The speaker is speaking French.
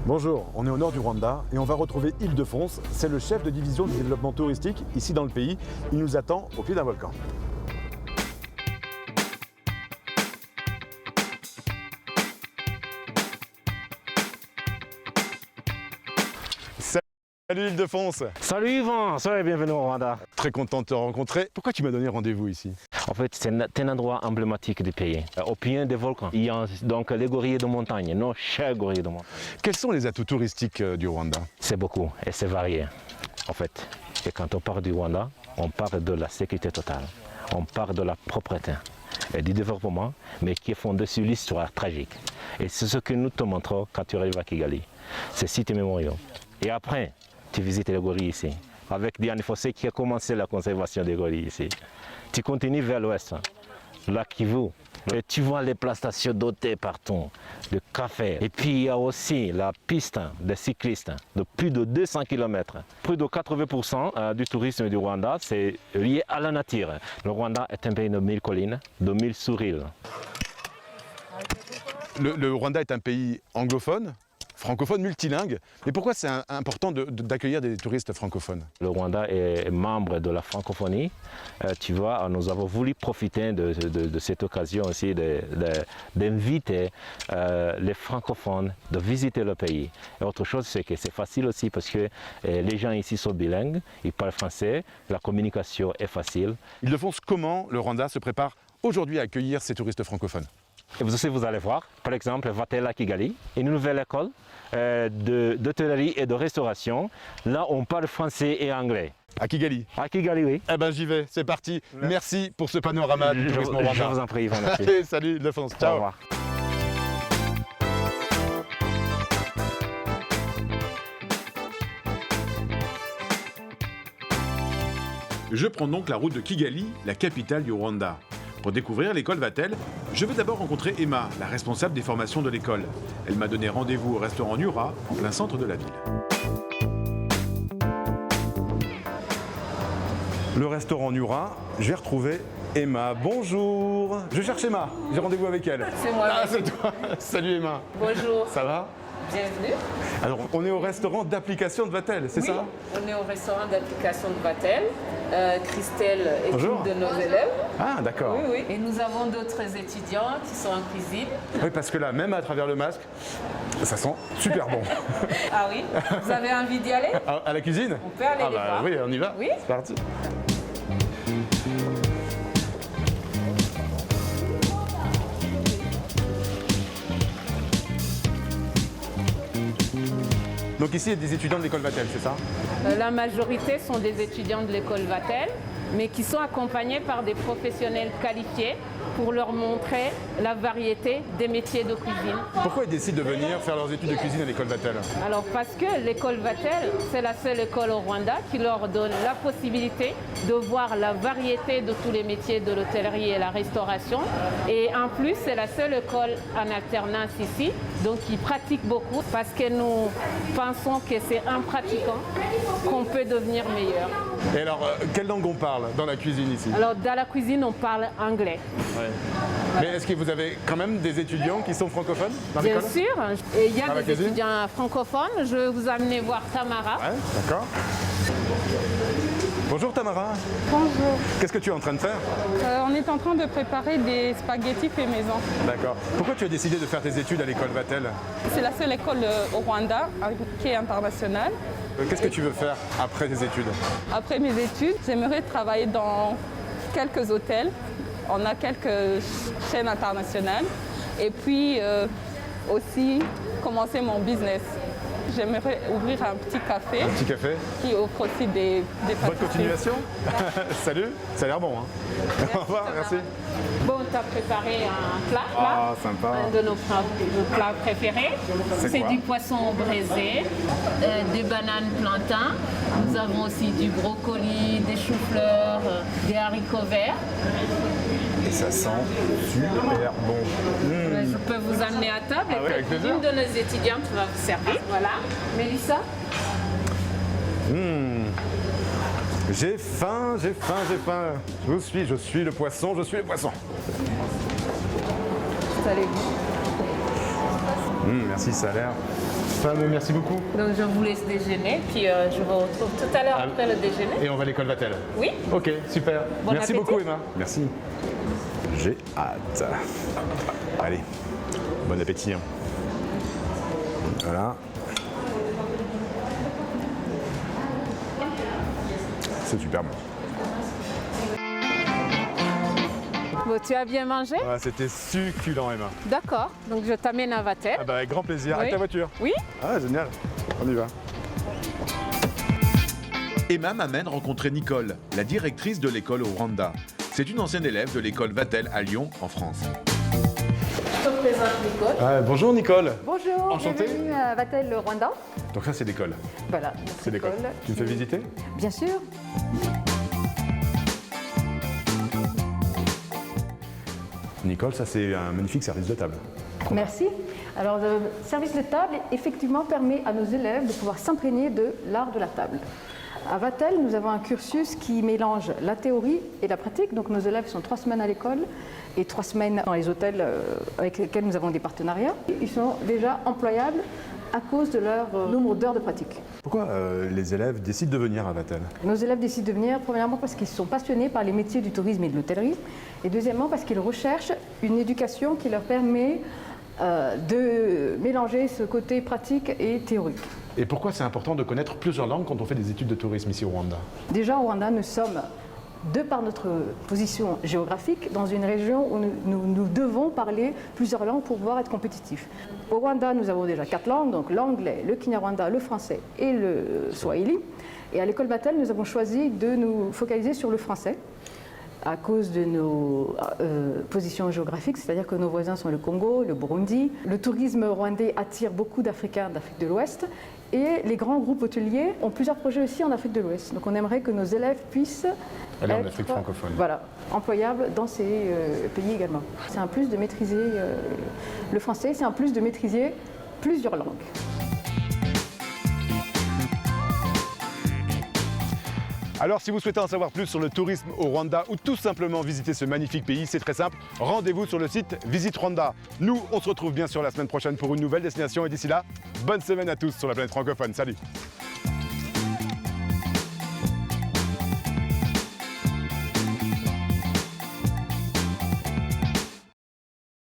Bonjour, on est au nord du Rwanda et on va retrouver Ildefonse. C'est le chef de division du développement touristique ici dans le pays. Il nous attend au pied d'un volcan. Salut Ildefonse. Salut Yvan, soyez bienvenue au Rwanda. Très content de te rencontrer. Pourquoi tu m'as donné rendez-vous ici? En fait, c'est un endroit emblématique du pays. Au pied des volcans, il y a donc les gorilles de montagne, nos chers gorilles de montagne. Quels sont les atouts touristiques du Rwanda? C'est beaucoup et c'est varié, en fait. Et quand on parle du Rwanda, on parle de la sécurité totale, on parle de la propreté et du développement, mais qui est fondé sur l'histoire tragique. Et c'est ce que nous te montrons quand tu arrives à Kigali, ces sites mémoriaux. Et après, tu visites les gorilles ici, avec Diane Fossé qui a commencé la conservation des gorilles ici. Tu continues vers l'ouest, lac Kivu, et tu vois les plantations dotées partout, de café. Et puis il y a aussi la piste des cyclistes de plus de 200 km. Plus de 80% du tourisme du Rwanda, c'est lié à la nature. Le Rwanda est un pays de 1000 collines, de 1000 sourires. Le Rwanda est un pays anglophone, francophone, multilingue. Mais pourquoi c'est important d'accueillir des touristes francophones? Le Rwanda est membre de la francophonie. Tu vois, nous avons voulu profiter de cette occasion aussi d'inviter les francophones de visiter le pays. Et autre chose, c'est que c'est facile aussi parce que les gens ici sont bilingues, ils parlent français, la communication est facile. Ildefonse, comment le Rwanda se prépare aujourd'hui à accueillir ces touristes francophones? Et vous aussi, vous allez voir, par exemple, Vatel à Kigali, une nouvelle école d'hôtellerie et de restauration. Là, on parle français et anglais. À Kigali? À Kigali, oui. Eh ben j'y vais, c'est parti. Merci pour ce panorama du tourisme au Rwanda. Je vous en prie, Yvan. Allez, salut Ildefonse, ciao. Au revoir. Je prends donc la route de Kigali, la capitale du Rwanda. Pour découvrir l'école Vatel, je vais d'abord rencontrer Emma, la responsable des formations de l'école. Elle m'a donné rendez-vous au restaurant Nura, en plein centre de la ville. Le restaurant Nura, je vais retrouver Emma. Bonjour. Je cherche Emma, j'ai rendez-vous avec elle. C'est moi. Ah, c'est toi. Salut Emma. Bonjour. Ça va? Bienvenue. Alors, on est au restaurant d'application de Vatel, c'est ça? On est au restaurant d'application de Vatel. Christelle est Bonjour. une de nos élèves. Ah, d'accord. Oui, oui. Et nous avons d'autres étudiants qui sont en cuisine. Oui, parce que là, même à travers le masque, ça sent super bon. Ah oui? Vous avez envie d'y aller? À la cuisine? On peut aller les voir. Oui, on y va. Oui. C'est parti. Donc ici, il y a des étudiants de l'école Vatel, c'est ça? La majorité sont des étudiants de l'école Vatel, mais qui sont accompagnés par des professionnels qualifiés pour leur montrer la variété des métiers de cuisine. Pourquoi ils décident de venir faire leurs études de cuisine à l'école Vatel? Alors parce que l'école Vatel, c'est la seule école au Rwanda qui leur donne la possibilité de voir la variété de tous les métiers de l'hôtellerie et la restauration. Et en plus, c'est la seule école en alternance ici, donc ils pratiquent beaucoup parce que nous pensons que c'est en pratiquant qu'on peut devenir meilleur. Et alors, quelle langue on parle dans la cuisine ici? Alors dans la cuisine, on parle anglais. Ouais. Mais est-ce que vous avez quand même des étudiants qui sont francophones dans Bien l'école? sûr, et il y a Dans la des cuisine étudiants francophones. Je vais vous amener voir Tamara. Ouais, d'accord. Bonjour Tamara. Bonjour. Qu'est-ce que tu es en train de faire? On est en train de préparer des spaghettis faits maison. D'accord. Pourquoi tu as décidé de faire tes études à l'école Vatel? C'est la seule école au Rwanda qui est internationale. Qu'est-ce que tu veux faire après tes études? Après mes études, j'aimerais travailler dans quelques hôtels. On a quelques chaînes internationales. Et puis aussi commencer mon business. J'aimerais ouvrir un petit café Un petit café. qui offre aussi des Bonne pâtisseries. continuation. Salut, ça a l'air bon. Hein. Au revoir, merci. Bon, tu as préparé un plat, là. Ah, sympa. Un de nos plats préférés. C'est C'est quoi? du poisson braisé, des bananes plantains. Nous avons aussi du brocoli, des choux-fleurs, des haricots verts. Et ça sent super bon. Je peux vous amener à table Ah et ouais, avec puis plaisir. une de nos étudiantes va vous servir. Voilà. Mélissa? J'ai faim, j'ai faim, j'ai faim. Je suis le poisson, je suis le poisson. Merci, ça a l'air fameux, merci beaucoup. Donc je vous laisse déjeuner, puis je vous retrouve tout à l'heure après le déjeuner. Et on va à l'école Vatel. Oui? Ok, super. Bon Merci appétit. beaucoup Emma. Merci. J'ai hâte. Allez, bon appétit. Hein. Voilà. C'est super bon. Bon, tu as bien mangé? Ouais, c'était succulent Emma. D'accord. Donc je t'amène à Vatel. Ah bah, avec grand plaisir. Oui. Avec ta voiture. Oui? Ah génial. On y va. Emma m'amène rencontrer Nicole, la directrice de l'école au Rwanda. C'est une ancienne élève de l'école Vatel à Lyon, en France. Je te présente Nicole. Bonjour Nicole. Bonjour, Enchanté. bienvenue à Vatel le Rwanda. Donc ça c'est l'école. Voilà, C'est l'école. Tu me fais visiter? Bien sûr. Nicole, ça c'est un magnifique service de table. Merci. Alors, le service de table, effectivement, permet à nos élèves de pouvoir s'imprégner de l'art de la table. À Vatel, nous avons un cursus qui mélange la théorie et la pratique. Donc, nos élèves sont 3 semaines à l'école et 3 semaines dans les hôtels avec lesquels nous avons des partenariats. Ils sont déjà employables à cause de leur nombre d'heures de pratique. Pourquoi les élèves décident de venir à Vatel? Nos élèves décident de venir, premièrement, parce qu'ils sont passionnés par les métiers du tourisme et de l'hôtellerie, et deuxièmement, parce qu'ils recherchent une éducation qui leur permet de mélanger ce côté pratique et théorique. Et pourquoi c'est important de connaître plusieurs langues quand on fait des études de tourisme ici au Rwanda? Déjà, au Rwanda, nous sommes, de par notre position géographique, dans une région où nous devons parler plusieurs langues pour pouvoir être compétitifs. Au Rwanda, nous avons déjà 4 langues, donc l'anglais, le kinyarwanda, le français et le swahili. Et à l'école Vatel, nous avons choisi de nous focaliser sur le français à cause de nos positions géographiques, c'est-à-dire que nos voisins sont le Congo, le Burundi. Le tourisme rwandais attire beaucoup d'Africains d'Afrique de l'Ouest et les grands groupes hôteliers ont plusieurs projets aussi en Afrique de l'Ouest. Donc on aimerait que nos élèves puissent Aller en être, Afrique francophone. Voilà, employables dans ces pays également. C'est un plus de maîtriser le français, c'est un plus de maîtriser plusieurs langues. Alors si vous souhaitez en savoir plus sur le tourisme au Rwanda ou tout simplement visiter ce magnifique pays, c'est très simple, rendez-vous sur le site Visite Rwanda. Nous, on se retrouve bien sûr la semaine prochaine pour une nouvelle destination et d'ici là, bonne semaine à tous sur la planète francophone. Salut!